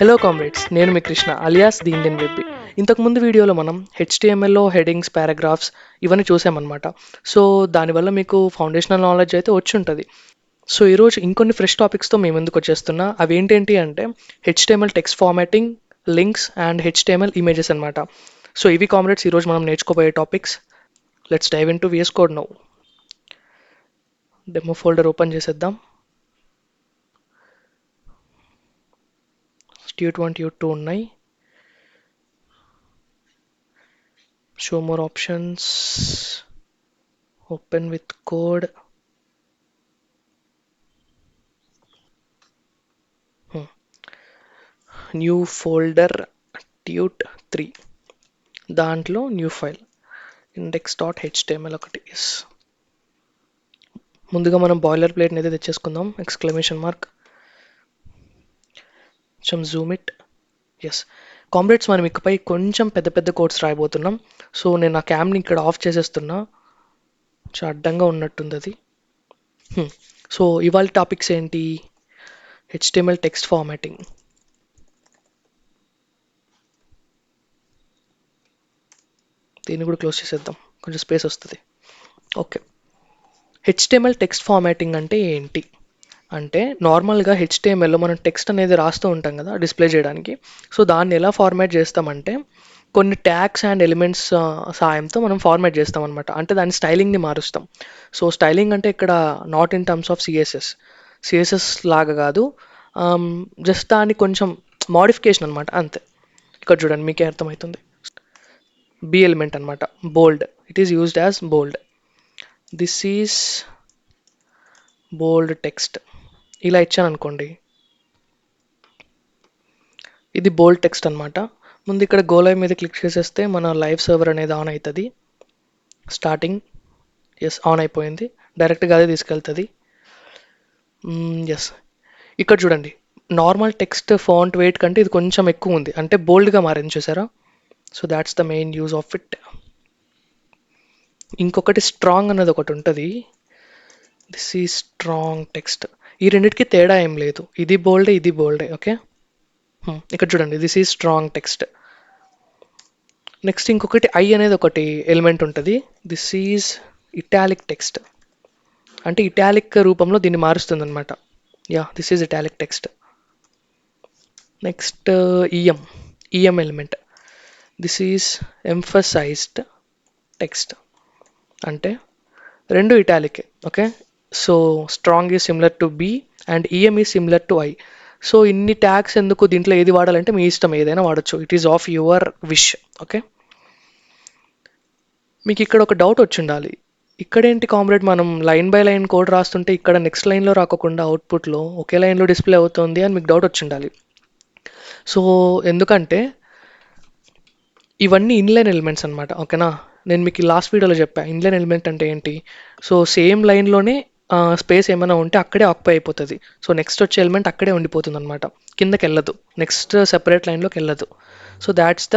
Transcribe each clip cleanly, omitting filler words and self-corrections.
Hello comrades, నేను మీ Krishna alias the Indian web. ఇంతకుముందు వీడియోలో మనం హెచ్టిఎంఎల్లో హెడింగ్స్, పారాగ్రాఫ్స్ ఇవన్నీ చూసామన్నమాట. సో దానివల్ల మీకు ఫౌండేషనల్ నాలెడ్జ్ అయితే వచ్చి ఉంటుంది. సో ఈరోజు ఇంకొన్ని ఫ్రెష్ టాపిక్స్తో మేము ముందుకు వచ్చేస్తున్నా. అవి ఏంటంటే HTML text formatting, links and HTML images అనమాట. సో ఇవి కామ్రేడ్స్ ఈరోజు మనం నేర్చుకోబోయే topics. Let's dive into VS code now. Demo folder open చేసేద్దాం. ట్యూట్ 1 ట్యూట్ 2 ఉన్నాయి. Show more options, open with code. New folder tut 3, దాంట్లో new file index.html ఒకటి. Yes, ముందుగా మనం బాయిలర్ ప్లేట్ని అయితే తెచ్చేసుకుందాం. ఎక్స్క్లమేషన్ మార్క్, కొంచెం జూమ్ ఇట్. ఎస్ కామ్రేడ్స్, మనం ఇకపై కొంచెం పెద్ద పెద్ద కోడ్స్ రాయబోతున్నాం. సో నేను ఆ క్యామ్ని ఇక్కడ ఆఫ్ చేసేస్తున్నా, కొంచెం అడ్డంగా ఉన్నట్టుంది అది. సో ఇవాళ టాపిక్స్ ఏంటి? HTML text formatting. దీన్ని కూడా క్లోజ్ చేసేద్దాం, కొంచెం స్పేస్ వస్తుంది. ఓకే, హెచ్టిఎంఎల్ టెక్స్ట్ ఫార్మాటింగ్ అంటే ఏంటి అంటే, నార్మల్గా హెచ్టిఎంఎల్లో మనం టెక్స్ట్ అనేది రాస్తూ ఉంటాం కదా డిస్ప్లే చేయడానికి. సో దాన్ని ఎలా ఫార్మాట్ చేస్తామంటే, కొన్ని ట్యాగ్స్ అండ్ ఎలిమెంట్స్ సాయంతో మనం ఫార్మాట్ చేస్తాం అనమాట. అంటే దాని స్టైలింగ్ని మారుస్తాం. సో స్టైలింగ్ అంటే ఇక్కడ not in terms of CSS లాగా కాదు, జస్ట్ దాన్ని కొంచెం మోడిఫికేషన్ అనమాట, అంతే. ఇక్కడ చూడండి, మీకే అర్థమవుతుంది. బి ఎలిమెంట్ అనమాట, bold. It is used as bold. This is bold text. ఇలా ఇచ్చాను అనుకోండి, ఇది బోల్డ్ టెక్స్ట్ అనమాట. ముందు ఇక్కడ గో లైవ్ మీద క్లిక్ చేసేస్తే మన లైవ్ సర్వర్ అనేది ఆన్ అవుతుంది. స్టార్టింగ్, ఎస్, ఆన్ అయిపోయింది. డైరెక్ట్గా అదే తీసుకెళ్తుంది. ఎస్, ఇక్కడ చూడండి, నార్మల్ టెక్స్ట్ ఫాంట్ వెయిట్ కంటే ఇది కొంచెం ఎక్కువ ఉంది, అంటే బోల్డ్గా మారింది, చూసారా? So that's the main use of it. ఇంకొకటి స్ట్రాంగ్ అన్నది ఒకటి ఉంటుంది. దిస్ ఈ స్ట్రాంగ్ టెక్స్ట్. ఈ రెండింటికి తేడా ఏం లేదు, ఇది బోల్డే, ఇది బోల్డే. ఓకే, ఇక్కడ చూడండి, this is strong text. Next ఇంకొకటి ఐ అనేది ఒకటి ఎలిమెంట్ ఉంటుంది. This is italic text. అంటే ఇటాలిక్ రూపంలో దీన్ని మారుస్తుంది అనమాట. Yeah, this is italic text. Next EM element. This is emphasised text. అంటే రెండు italic. Okay, so strong is similar to be and EM is similar to I. So ఇన్ని tags ఎందుకు, దీంట్లో ఏది వాడాలంటే మీ ఇష్టం, ఏదైనా వాడచ్చు. It is of your wish. Okay, మీకు ఇక్కడ ఒక డౌట్ వచ్చి ఉండాలి. ఇక్కడేంటి కామ్రేడ్, మనం లైన్ బై లైన్ కోడ్ రాస్తుంటే ఇక్కడ నెక్స్ట్ లైన్లో రాకుండా అవుట్పుట్లో ఒకే లైన్లో డిస్ప్లే అవుతుంది అని మీకు డౌట్ వచ్చి ఉండాలి. సో ఎందుకంటే ఇవన్నీ ఇన్లైన్ ఎలిమెంట్స్ అనమాట. ఓకేనా, నేను మీకు లాస్ట్ వీడియోలో చెప్పాను ఇన్లైన్ ఎలిమెంట్ అంటే ఏంటి. సో సేమ్ లైన్లోనే స్పేస్ ఏమైనా ఉంటే అక్కడే ఆక్యుపై అయిపోతుంది. సో నెక్స్ట్ వచ్చే ఎలిమెంట్ అక్కడే ఉండిపోతుంది అనమాట, కిందకి వెళ్ళదు, నెక్స్ట్ సెపరేట్ లైన్లోకి వెళ్ళదు. So that's the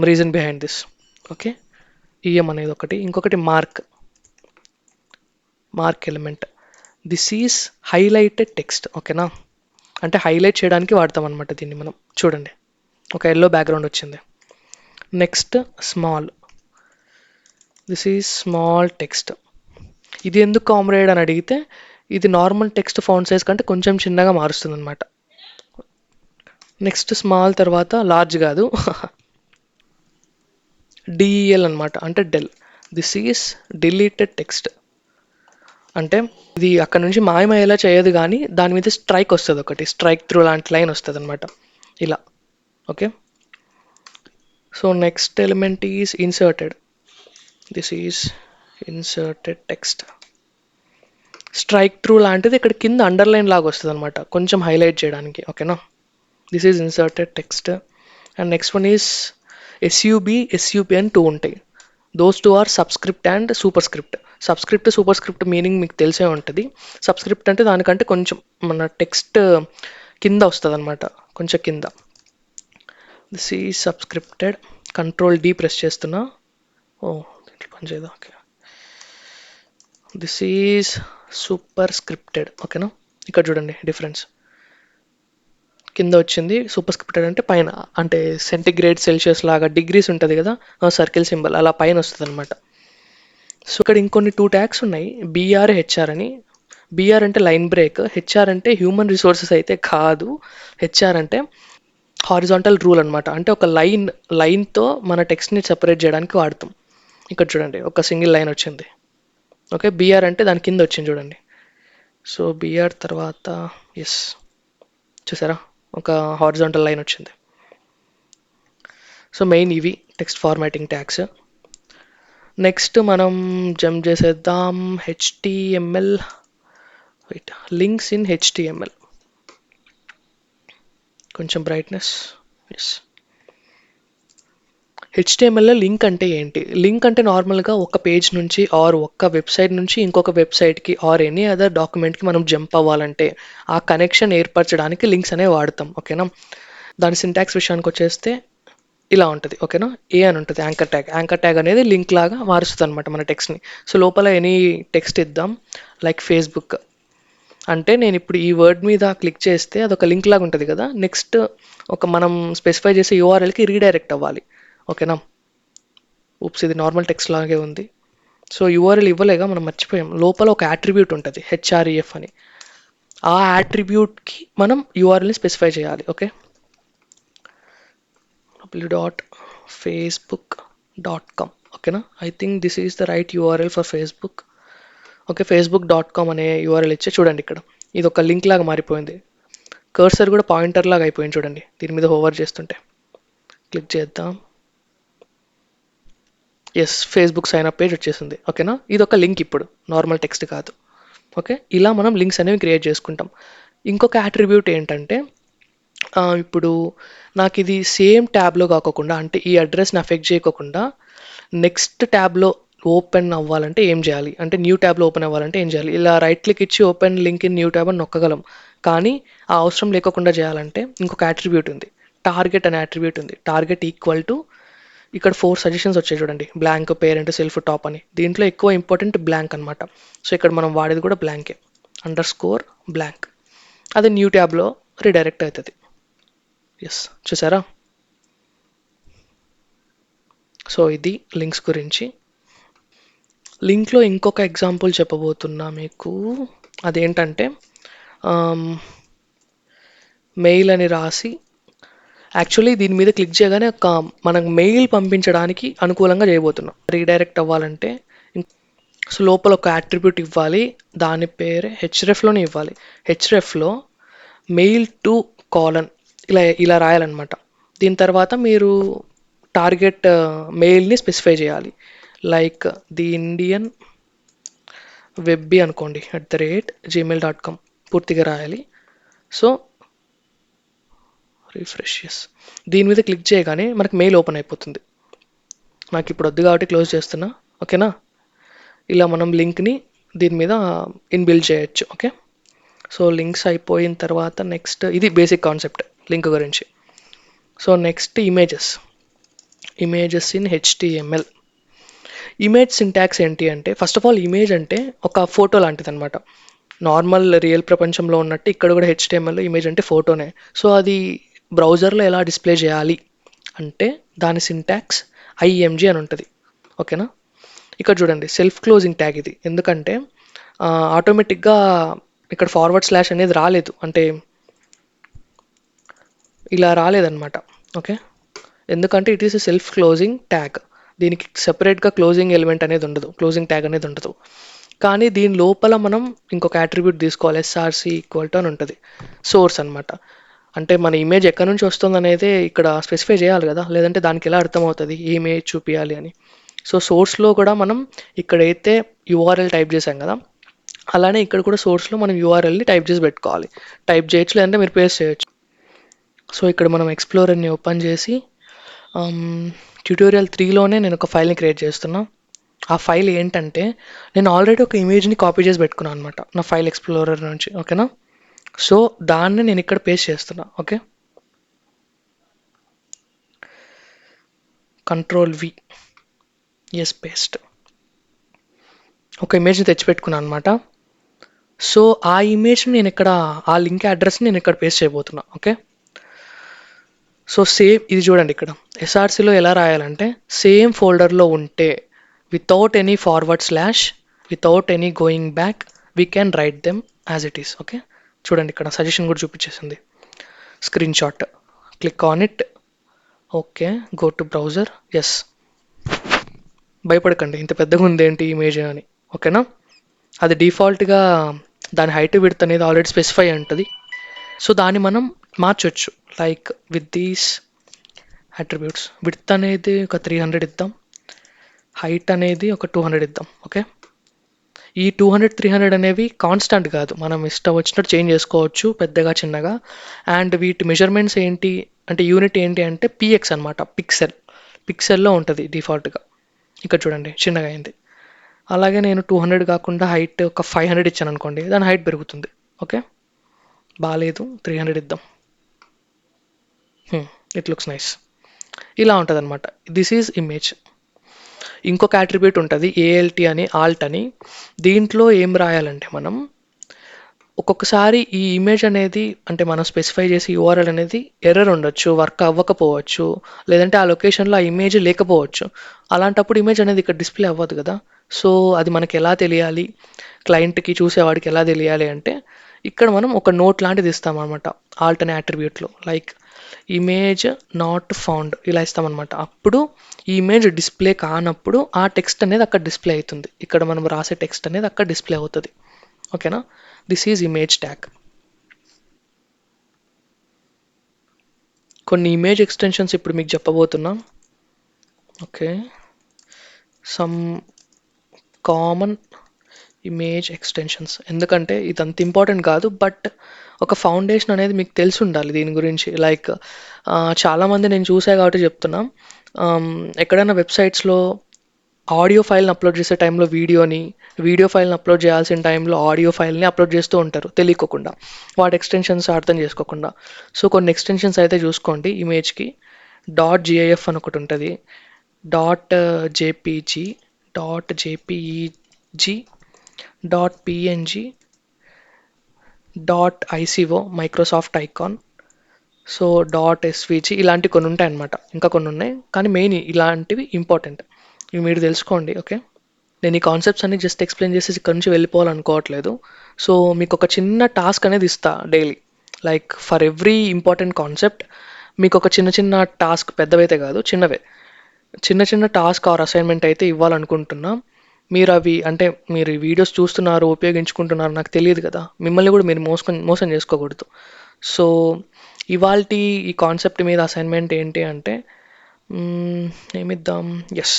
reason behind this. Okay, EM అనేది ఒకటి. ఇంకొకటి mark element. This is highlighted text. ఓకేనా, అంటే హైలైట్ చేయడానికి వాడతాం అనమాట దీన్ని మనం. చూడండి, ఒక ఎల్లో బ్యాక్గ్రౌండ్ వచ్చింది. Next small. This is small text. ఇది ఎందుకు కామ్రేడ్ అని అడిగితే, ఇది నార్మల్ టెక్స్ట్ ఫాంట్ సైజ్ కంటే కొంచెం చిన్నగా మారుస్తుంది అనమాట. నెక్స్ట్ స్మాల్ తర్వాత లార్జ్ కాదు, డిఈఎల్ అనమాట, అంటే del. This is deleted text. అంటే ఇది అక్కడ నుంచి మాయమయ్యేలా చేయదు, కానీ దాని మీద స్ట్రైక్ వస్తుంది, ఒకటి స్ట్రైక్ త్రూ లాంటి లైన్ వస్తుంది అనమాట, ఇలా. Okay, so next element is inserted. This is inserted text. Strike through లాంటిది ఇక్కడ కింద అండర్లైన్ లాగా వస్తుంది అనమాట, కొంచెం హైలైట్ చేయడానికి. ఓకేనా, this is inserted text. And next one is SUP అని టూ ఉంటాయి. Those two are subscript and superscript. Superscript meaning మీకు తెలిసే ఉంటుంది. సబ్స్క్రిప్ట్ అంటే దానికంటే కొంచెం మన టెక్స్ట్ కింద వస్తుంది అనమాట, కొంచెం కింద. దిస్ ఈ సబ్స్క్రిప్టెడ్. కంట్రోల్ D ప్రెస్ చేస్తున్నా. ఓ, దీంట్లో పనిచేయదు. Okay, this is super scripted. ఓకేనా, ఇక్కడ చూడండి డిఫరెన్స్. కింద వచ్చింది సూపర్ స్క్రిప్టెడ్ అంటే పైన, అంటే సెంటిగ్రేడ్ సెల్సియస్ లాగా డిగ్రీస్ ఉంటుంది కదా, సర్కిల్ సింబల్ అలా పైన వస్తుంది అనమాట. సో ఇక్కడ ఇంకొన్ని 2 ట్యాగ్స్ ఉన్నాయి, బీఆర్ హెచ్ఆర్ అని. బీఆర్ అంటే లైన్ బ్రేక్, హెచ్ఆర్ అంటే హ్యూమన్ రిసోర్సెస్ అయితే కాదు. హెచ్ఆర్ అంటే హారిజాంటల్ రూల్ అనమాట. అంటే ఒక లైన్తో మన టెక్స్ట్ని సెపరేట్ చేయడానికి వాడతాం. ఇక్కడ చూడండి ఒక సింగిల్ లైన్ వచ్చింది. ఓకే, బీఆర్ అంటే దాని కింద వచ్చింది చూడండి. సో బీఆర్ తర్వాత ఎస్, చూసారా ఒక హారిజాంటల్ లైన్ వచ్చింది. సో మెయిన్ ఇవి టెక్స్ట్ ఫార్మాటింగ్ ట్యాగ్స్. నెక్స్ట్ మనం జంప్ చేసేద్దాం HTML. Wait, links in HTML. కొంచెం బ్రైట్నెస్. ఎస్, హెచ్టిఎంఎల్లో లింక్ అంటే ఏంటి? లింక్ అంటే నార్మల్గా ఒక పేజ్ నుంచి ఆర్ ఒక్క వెబ్సైట్ నుంచి ఇంకొక వెబ్సైట్కి ఆర్ ఎనీ అదర్ డాక్యుమెంట్కి మనం జంప్ అవ్వాలంటే ఆ కనెక్షన్ ఏర్పరచడానికి లింక్స్ అనేవి వాడతాం. ఓకేనా, దాని సింటాక్స్ విషయానికి వచ్చేస్తే ఇలా ఉంటుంది. ఓకేనా, ఏ అని ఉంటుంది యాంకర్ ట్యాగ్. యాంకర్ ట్యాగ్ అనేది లింక్ లాగా మారుస్తుంది అనమాట మన టెక్స్ట్ని. సో లోపల ఎనీ టెక్స్ట్ ఇద్దాం, లైక్ ఫేస్బుక్ అంటే నేను ఇప్పుడు ఈ వర్డ్ మీద క్లిక్ చేస్తే అదొక లింక్ లాగా ఉంటుంది కదా. నెక్స్ట్ ఒక మనం స్పెసిఫై చేసే యూఆర్ఎల్కి రీడైరెక్ట్ అవ్వాలి. ఓకేనా, ఉప్స్ ఇది నార్మల్ టెక్స్ట్ లాగే ఉంది. సో యూఆర్ఎల్ ఇవ్వలేగా, మనం మర్చిపోయాం. లోపల ఒక యాట్రిబ్యూట్ ఉంటుంది హెచ్ఆర్ఈఎఫ్ అని. ఆ యాట్రిబ్యూట్కి మనం యూఆర్ఎల్ని స్పెసిఫై చేయాలి. Okay, facebook.com. ఓకేనా, I think this is the right URL for Facebook. Okay, facebook.com అనే యూఆర్ఎల్ ఇచ్చే చూడండి. ఇక్కడ ఇది ఒక లింక్ లాగా మారిపోయింది. కర్సర్ కూడా పాయింటర్ లాగా అయిపోయింది చూడండి, దీని మీద హోవర్ చేస్తుంటే. క్లిక్ చేద్దాం. Yes, Facebook sign up page వచ్చేసింది. ఓకేనా, ఇది ఒక లింక్, ఇప్పుడు నార్మల్ టెక్స్ట్ కాదు. ఓకే, ఇలా మనం లింక్స్ అనేవి క్రియేట్ చేసుకుంటాం. ఇంకొక అట్రిబ్యూట్ ఏంటంటే ఇప్పుడు నాకు ఇది సేమ్ ట్యాబ్లో కాకుండా, అంటే ఈ అడ్రస్ని అఫెక్ట్ చేయకోకుండా నెక్స్ట్ ట్యాబ్లో ఓపెన్ అవ్వాలంటే ఏం చేయాలి, అంటే న్యూ ట్యాబ్లో ఓపెన్ అవ్వాలంటే ఏం చేయాలి? ఇలా రైట్ క్లిక్ ఇచ్చి open link in new tab అని నొక్కగలం. కానీ ఆ అవసరం లేకుండా చేయాలంటే ఇంకొక అట్రిబ్యూట్ ఉంది, టార్గెట్ అనే అట్రిబ్యూట్ ఉంది. టార్గెట్ ఈక్వల్ టు, ఇక్కడ 4 సజెషన్స్ వచ్చాయి చూడండి, బ్లాంక్, పేరెంట్, సెల్ఫ్, టాప్ అని. దీంట్లో ఎక్కువ ఇంపార్టెంట్ బ్లాంక్ అనమాట. సో ఇక్కడ మనం వాడేది కూడా బ్లాంకే, _ బ్లాంక్. అది న్యూ ట్యాబ్లో రీడైరెక్ట్ అవుతుంది. ఎస్, చూసారా? సో ఇది లింక్స్ గురించి. లింక్లో ఇంకొక ఎగ్జాంపుల్ చెప్పబోతున్నా మీకు. అదేంటంటే మెయిల్ అని రాసి, యాక్చువల్లీ దీని మీద క్లిక్ చేయగానే మనకు మెయిల్ పంపించడానికి అనుకూలంగా చేయబోతున్నాం. రీడైరెక్ట్ అవ్వాలంటే సో లోపల ఒక అట్రిబ్యూట్ ఇవ్వాలి, దాని పేరే హెచ్రెఫ్లోనే ఇవ్వాలి. హెచ్రెఫ్లో మెయిల్ టు కాలన్ ఇలా రాయాలన్నమాట. దీని తర్వాత మీరు టార్గెట్ మెయిల్ని స్పెసిఫై చేయాలి, లైక్ ది ఇండియన్ వెబ్బీ అనుకోండి @gmail.com పూర్తిగా రాయాలి. సో రిఫ్రెష్, దీని మీద క్లిక్ చేయగానే మనకు మెయిల్ ఓపెన్ అయిపోతుంది. నాకు ఇప్పుడు వద్దు కాబట్టి క్లోజ్ చేస్తున్నా. ఓకేనా, ఇలా మనం లింక్ని దీని మీద ఇన్బిల్డ్ చేయొచ్చు. ఓకే, సో లింక్స్ అయిపోయిన తర్వాత నెక్స్ట్, ఇది బేసిక్ కాన్సెప్ట్ లింక్ గురించి. So next images in HTML. Image syntax ఏంటి అంటే, ఫస్ట్ ఆఫ్ ఆల్ ఇమేజ్ అంటే ఒక ఫోటో లాంటిది అనమాట. నార్మల్ రియల్ ప్రపంచంలో ఉన్నట్టు ఇక్కడ కూడా హెచ్టిఎంఎల్లో ఇమేజ్ అంటే ఫోటోనే. సో అది బ్రౌజర్లో ఎలా డిస్ప్లే చేయాలి అంటే దాని సింటాక్స్ ఐఎంజీ అని ఉంటుంది. ఓకేనా, ఇక్కడ చూడండి సెల్ఫ్ క్లోజింగ్ ట్యాగ్ ఇది. ఎందుకంటే ఆటోమేటిక్గా ఇక్కడ / అనేది రాలేదు, అంటే ఇలా రాలేదన్నమాట. ఓకే, ఎందుకంటే it is a self closing tag. దీనికి సెపరేట్గా క్లోజింగ్ ఎలిమెంట్ అనేది ఉండదు, క్లోజింగ్ ట్యాగ్ అనేది ఉండదు. కానీ దీని లోపల మనం ఇంకొక అట్రిబ్యూట్ తీసుకోవాలి, SRC = అని ఉంటుంది, సోర్స్ అనమాట. అంటే మన ఇమేజ్ ఎక్కడి నుంచి వస్తుంది అనేది ఇక్కడ స్పెసిఫై చేయాలి కదా, లేదంటే దానికి ఎలా అర్థమవుతుంది ఏ ఇమేజ్ చూపించాలి అని. సో సోర్స్లో కూడా మనం ఇక్కడైతే యూఆర్ఎల్ టైప్ చేసాం కదా, అలానే ఇక్కడ కూడా సోర్స్లో మనం యూఆర్ఎల్ని టైప్ చేసి పెట్టుకోవాలి. టైప్ చేయొచ్చు, లేదంటే మీరు పేస్ట్ చేయొచ్చు. సో ఇక్కడ మనం ఎక్స్ప్లోరర్ని ఓపెన్ చేసి ట్యూటోరియల్ 3లోనే నేను ఒక ఫైల్ని క్రియేట్ చేస్తున్నా. ఆ ఫైల్ ఏంటంటే, నేను ఆల్రెడీ ఒక ఇమేజ్ని కాపీ చేసి పెట్టుకున్నాను అనమాట నా ఫైల్ ఎక్స్ప్లోరర్ నుంచి. ఓకేనా, సో దాన్ని నేను ఇక్కడ పేస్ట్ చేస్తున్నా. Okay, Ctrl+V, yes, paste. ఒక ఇమేజ్ని తెచ్చిపెట్టుకున్నాను అనమాట. సో ఆ ఇమేజ్ని నేను ఇక్కడ, ఆ లింక్ అడ్రస్ని నేను ఇక్కడ పేస్ట్ చేయబోతున్నా. ఓకే, సో సేమ్ ఇది చూడండి ఇక్కడ ఎస్ఆర్సిలో ఎలా రాయాలంటే సేమ్ ఫోల్డర్లో ఉంటే without any forward slash without any going back we can write them as it is. Okay, చూడండి ఇక్కడ సజెషన్ కూడా చూపించేసింది. Screenshot, click on it. Okay, go to browser. Yes, భయపడకండి ఇంత పెద్దగా ఉంది ఏంటి ఇమేజ్ అని. ఓకేనా, అది డిఫాల్ట్గా దాని హైట్ విడ్త్ అనేది ఆల్రెడీ స్పెసిఫై ఉంటుంది. సో దాన్ని మనం మార్చొచ్చు like with these attributes. Width అనేది ఒక 300 ఇద్దాం, హైట్ అనేది ఒక 200 ఇద్దాం. ఓకే, ఈ 200 300 అనేవి కాన్స్టెంట్ కాదు, మనం ఇష్టం వచ్చినట్టు చేంజ్ చేసుకోవచ్చు పెద్దగా చిన్నగా. అండ్ వీటి మెజర్మెంట్స్ ఏంటి అంటే యూనిట్ ఏంటి అంటే పిఎక్స్ అనమాట, పిక్సెల్లో ఉంటుంది డిఫాల్ట్గా. ఇక్కడ చూడండి చిన్నగా అయింది. అలాగే నేను 200 కాకుండా హైట్ ఒక 500 ఇచ్చాను అనుకోండి, దాని హైట్ పెరుగుతుంది. ఓకే, బాగాలేదు, 300 ఇద్దాం. It looks nice. ఇలా ఉంటుంది అనమాట. This is image. ఇంకొక అట్రిబ్యూట్ ఉంటుంది ఏఎల్టీ అని, ఆల్ట్ అని. దీంట్లో ఏం రాయాలంటే మనం ఒక్కొక్కసారి ఈ ఇమేజ్ అనేది అంటే మనం స్పెసిఫై చేసి యూఆర్ఎల్ అనేది ఎర్రర్ ఉండొచ్చు, వర్క్ అవ్వకపోవచ్చు, లేదంటే ఆ లొకేషన్లో ఆ ఇమేజ్ లేకపోవచ్చు. అలాంటప్పుడు ఇమేజ్ అనేది ఇక్కడ డిస్ప్లే అవ్వదు కదా. సో అది మనకి ఎలా తెలియాలి, క్లయింట్కి చూసేవాడికి ఎలా తెలియాలి అంటే ఇక్కడ మనం ఒక నోట్ లాంటిది ఇస్తామన్నమాట ఆల్ట్ అనే అట్రిబ్యూట్లో. లైక్ ఇమేజ్ నాట్ ఫౌండ్ ఇలా ఇస్తామన్నమాట. అప్పుడు ఈ ఇమేజ్ డిస్ప్లే కానప్పుడు ఆ టెక్స్ట్ అనేది అక్కడ డిస్ప్లే అవుతుంది. ఇక్కడ మనం రాసే టెక్స్ట్ అనేది అక్కడ డిస్ప్లే అవుతుంది. ఓకేనా, దిస్ ఈజ్ ఇమేజ్ ట్యాగ్. కొన్ని ఇమేజ్ ఎక్స్టెన్షన్స్ ఇప్పుడు మీకు చెప్పబోతున్నా. Okay, some common image extensions. ఎందుకంటే ఇది అంత ఇంపార్టెంట్ కాదు, బట్ ఒక ఫౌండేషన్ అనేది మీకు తెలిసి ఉండాలి దీని గురించి. లైక్ చాలామంది నేను చూసా కాబట్టి చెప్తున్నా. ఎక్కడైనా వెబ్సైట్స్లో ఆడియో ఫైల్ని అప్లోడ్ చేసే టైంలో వీడియో ఫైల్ని అప్లోడ్ చేయాల్సిన టైంలో ఆడియో ఫైల్ని అప్లోడ్ చేస్తూ ఉంటారు తెలియకోకుండా, వాటి ఎక్స్టెన్షన్స్ అర్థం చేసుకోకుండా. సో కొన్ని ఎక్స్టెన్షన్స్ అయితే చూసుకోండి ఇమేజ్కి. .gif అని ఒకటి ఉంటుంది, .jpg, .jpeg, .png, .ico Microsoft icon, so .svg ఇలాంటివి కొన్ని ఉంటాయి అన్నమాట. ఇంకా కొన్ని ఉన్నాయి కానీ మెయిన్ ఇలాంటివి ఇంపార్టెంట్, ఇవి మీరు తెలుసుకోండి. ఓకే, నేను ఈ కాన్సెప్ట్స్ అన్ని జస్ట్ ఎక్స్ప్లెయిన్ చేసి ఇక్కడ నుంచి వెళ్ళిపోవాలనుకోవట్లేదు. సో మీకు ఒక చిన్న టాస్క్ అనేది ఇస్తా daily. Like for every important concept మీకు ఒక చిన్న టాస్క్, పెద్దవైతే కాదు చిన్న టాస్క్ ఆర్ అసైన్మెంట్ అయితే ఇవ్వాలనుకుంటున్నా. మీరు అవి అంటే మీరు ఈ వీడియోస్ చూస్తున్నారు, ఉపయోగించుకుంటున్నారు, నాకు తెలియదు కదా, మిమ్మల్ని కూడా మీరు మోసం చేసుకోకూడదు. సో ఇవాల్టి ఈ కాన్సెప్ట్ మీద అసైన్మెంట్ ఏంటి అంటే ఏమిద్దాం. ఎస్,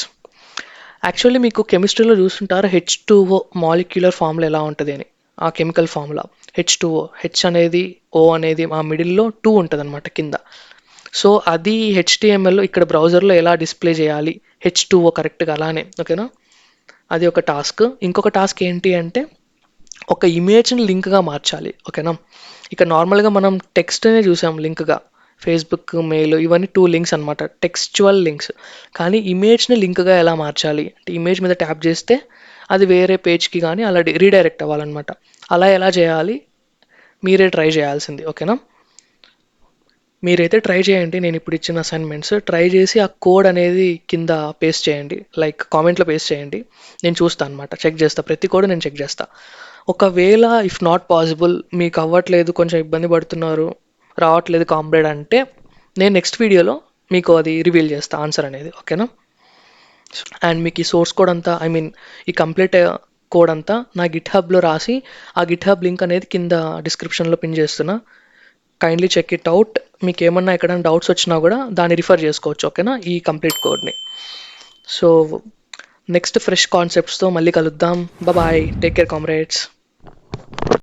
యాక్చువల్లీ మీకు కెమిస్ట్రీలో చూస్తుంటారు H2O మాలిక్యులర్ ఫార్ములా ఎలా ఉంటుంది అని. ఆ కెమికల్ ఫార్ములా H2O, హెచ్ అనేది ఓ అనేది ఆ మిడిల్లో 2 ఉంటుంది అనమాట కింద. సో అది HTML ఇక్కడ బ్రౌజర్లో ఎలా డిస్ప్లే చేయాలి H2O కరెక్ట్గా అలానే. ఓకేనా, అది ఒక టాస్క్. ఇంకొక టాస్క్ ఏంటి అంటే ఒక ఇమేజ్ని లింక్గా మార్చాలి. ఓకేనా, ఇక నార్మల్గా మనం టెక్స్ట్నే చూసాం లింక్గా, ఫేస్బుక్, మెయిల్, ఇవన్నీ 2 లింక్స్ అనమాట, టెక్స్చువల్ లింక్స్. కానీ ఇమేజ్ని లింక్గా ఎలా మార్చాలి అంటే ఇమేజ్ మీద ట్యాప్ చేస్తే అది వేరే పేజ్కి కానీ అలా రీడైరెక్ట్ అవ్వాలన్నమాట. అలా ఎలా చేయాలి మీరే ట్రై చేయాల్సింది. ఓకేనా, మీరైతే ట్రై చేయండి. నేను ఇప్పుడు ఇచ్చిన అసైన్మెంట్స్ ట్రై చేసి ఆ కోడ్ అనేది కింద పేస్ట్ చేయండి, లైక్ కామెంట్లో పేస్ట్ చేయండి. నేను చూస్తాను అనమాట, చెక్ చేస్తా, ప్రతి కోడ్ నేను చెక్ చేస్తా. ఒకవేళ ఇఫ్ నాట్ పాసిబుల్, మీకు అవ్వట్లేదు, కొంచెం ఇబ్బంది పడుతున్నారు, రావట్లేదు కాంప్లెట్ అంటే నేను నెక్స్ట్ వీడియోలో మీకు అది రివీల్ చేస్తా ఆన్సర్ అనేది. ఓకేనా, అండ్ మీకు ఈ సోర్స్ కోడ్ అంతా ఈ కంప్లీట్ కోడ్ అంతా నా గిట్హబ్లో రాసి ఆ గిట్హబ్ లింక్ అనేది కింద డిస్క్రిప్షన్లో పిన్ చేస్తున్నా. Kindly check it out. మీకు ఏమన్నా ఎక్కడైనా డౌట్స్ వచ్చినా కూడా దాన్ని రిఫర్ చేసుకోవచ్చు. ఓకేనా, ఈ కంప్లీట్ కోడ్ని. సో నెక్స్ట్ ఫ్రెష్ కాన్సెప్ట్స్తో మళ్ళీ కలుద్దాం. Bye, take care comrades.